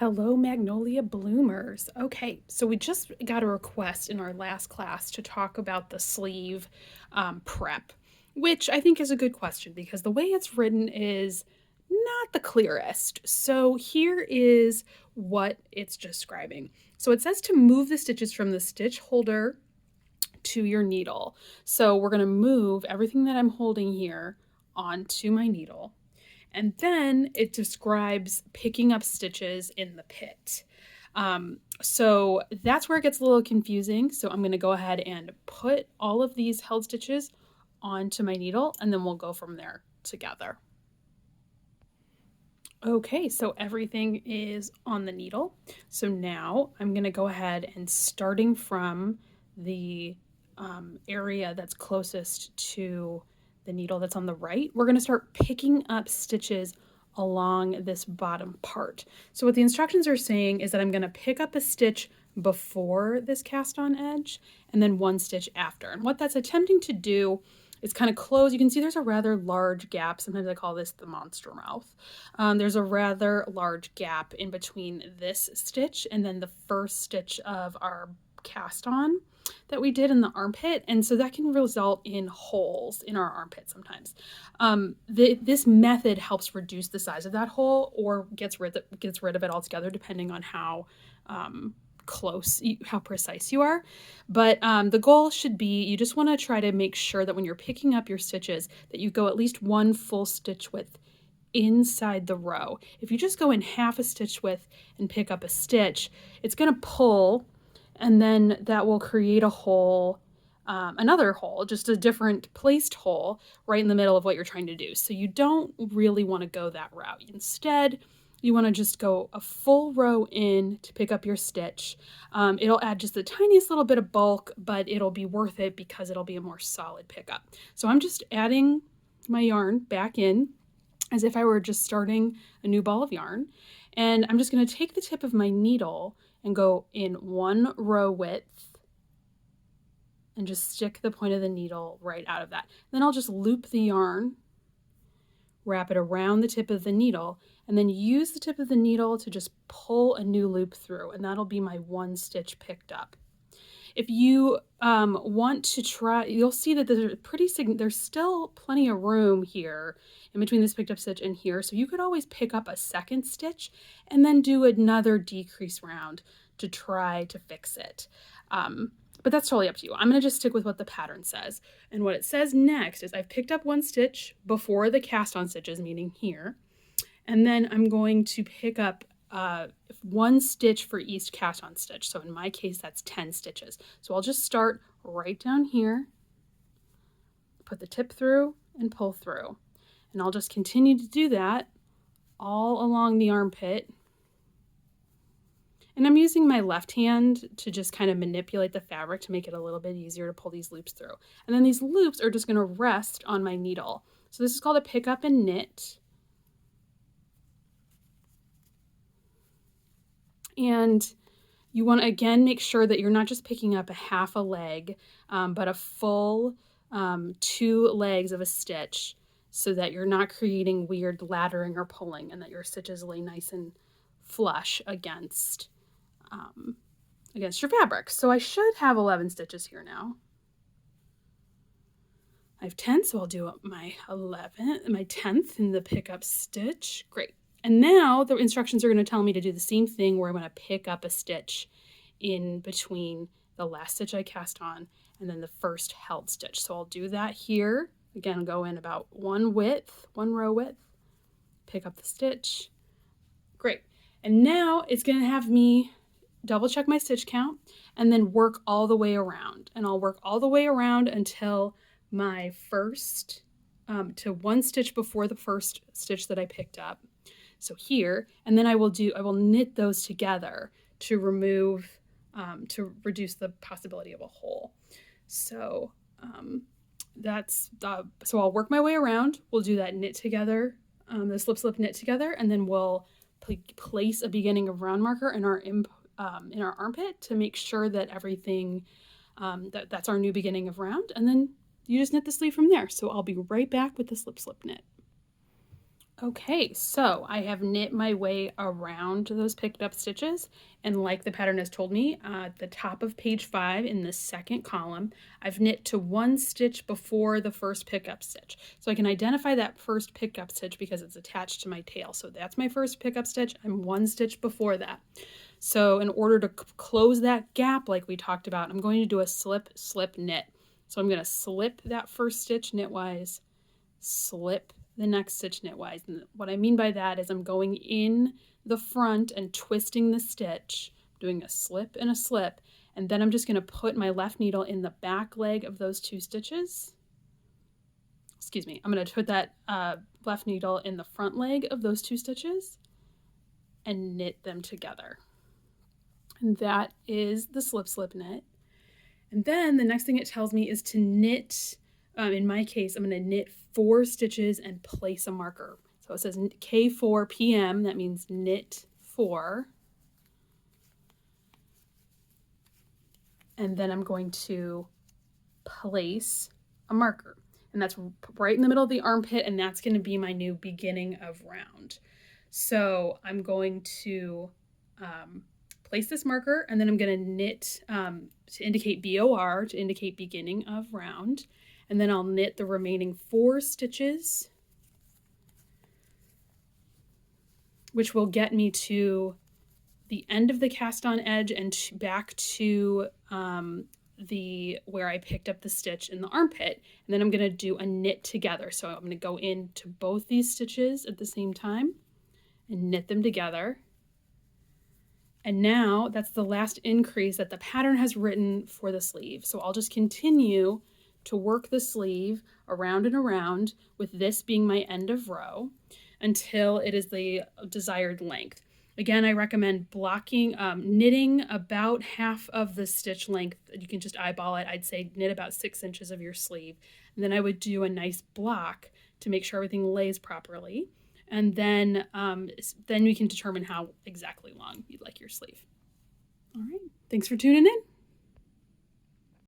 Hello, Magnolia Bloomers. Okay, so we just got a request in our last class to talk about the sleeve prep, which I think is a good question because the way it's written is not the clearest. So here is what it's describing. So it says to move the stitches from the stitch holder to your needle. So we're going to move everything that I'm holding here onto my needle. And then it describes picking up stitches in the pit. So that's where it gets a little confusing. So I'm going to go ahead and put all of these held stitches onto my needle, and then we'll go from there together. Okay, so everything is on the needle. So now I'm going to go ahead and starting from the area that's closest to the needle that's on the right, we're going to start picking up stitches along this bottom part. So what the instructions are saying is that I'm going to pick up a stitch before this cast on edge and then one stitch after. And what that's attempting to do is kind of close. You can see there's a rather large gap. Sometimes I call this the monster mouth. There's a rather large gap in between this stitch and then the first stitch of our cast on that we did in the armpit, and so that can result in holes in our armpit sometimes. This method helps reduce the size of that hole or gets rid of it altogether, depending on how how precise you are. But the goal should be you just want to try to make sure that when you're picking up your stitches that you go at least one full stitch width inside the row. If you just go in half a stitch width and pick up a stitch, it's going to pull, and then that will create a hole, another hole, just a different placed hole right in the middle of what you're trying to do. So you don't really want to go that route. Instead, you want to just go a full row in to pick up your stitch. It'll add just the tiniest little bit of bulk, but it'll be worth it because it'll be a more solid pickup. So I'm just adding my yarn back in as if I were just starting a new ball of yarn. And I'm just going to take the tip of my needle and go in one row width and just stick the point of the needle right out of that. Then I'll just loop the yarn, wrap it around the tip of the needle, and then use the tip of the needle to just pull a new loop through, and that'll be my one stitch picked up. If you want to try, you'll see that there's still plenty of room here in between this picked up stitch and here. So you could always pick up a second stitch and then do another decrease round to try to fix it. But that's totally up to you. I'm going to just stick with what the pattern says. And what it says next is I've picked up one stitch before the cast on stitches, meaning here. And then I'm going to pick up one stitch for each cast on stitch. So in my case, that's 10 stitches. So I'll just start right down here, put the tip through and pull through. And I'll just continue to do that all along the armpit. And I'm using my left hand to just kind of manipulate the fabric to make it a little bit easier to pull these loops through. And then these loops are just going to rest on my needle. So this is called a pick up and knit. And you want to, again, make sure that you're not just picking up a half a leg, but a full 2 legs of a stitch so that you're not creating weird laddering or pulling and that your stitches lay nice and flush against your fabric. So I should have 11 stitches here now. I have 10, so I'll do my 10th in the pickup stitch. Great. And now the instructions are going to tell me to do the same thing where I'm going to pick up a stitch in between the last stitch I cast on and then the first held stitch. So I'll do that here. Again, I'll go in about one row width, pick up the stitch. Great. And now it's going to have me double check my stitch count and then work all the way around. And I'll work all the way around until my first, to one stitch before the first stitch that I picked up. So here, and then I will knit those together to reduce the possibility of a hole. So so I'll work my way around. We'll do that knit together, the slip knit together, and then we'll place a beginning of round marker in our armpit to make sure that everything, that's our new beginning of round, and then you just knit the sleeve from there. So I'll be right back with the slip knit. Okay, so I have knit my way around those picked up stitches, and like the pattern has told me, at the top of page 5 in the second column, I've knit to one stitch before the first pickup stitch. So I can identify that first pickup stitch because it's attached to my tail. So that's my first pickup stitch. I'm one stitch before that. So in order to close that gap like we talked about, I'm going to do a slip, slip, knit. So I'm going to slip that first stitch knitwise, slip the next stitch knitwise. And what I mean by that is I'm going in the front and twisting the stitch, doing a slip and a slip, and then I'm just going to put my left needle in the back leg of those two stitches. Excuse me, I'm going to put that left needle in the front leg of those two stitches and knit them together. And that is the slip, slip, knit. And then the next thing it tells me is to knit, in my case, I'm going to knit 4 stitches and place a marker. So it says K4 PM, that means knit 4. And then I'm going to place a marker. And that's right in the middle of the armpit, and that's going to be my new beginning of round. So I'm going to place this marker, and then I'm going to knit to indicate BOR, to indicate beginning of round. And then I'll knit the remaining 4 stitches, which will get me to the end of the cast on edge and back to where I picked up the stitch in the armpit. And then I'm going to do a knit together. So I'm going to go into both these stitches at the same time and knit them together. And now that's the last increase that the pattern has written for the sleeve. So I'll just continue to work the sleeve around and around with this being my end of row until it is the desired length. Again, I recommend blocking, knitting about half of the stitch length. You can just eyeball it. I'd say knit about 6 inches of your sleeve. And then I would do a nice block to make sure everything lays properly. And then you can determine how exactly long you'd like your sleeve. All right, thanks for tuning in.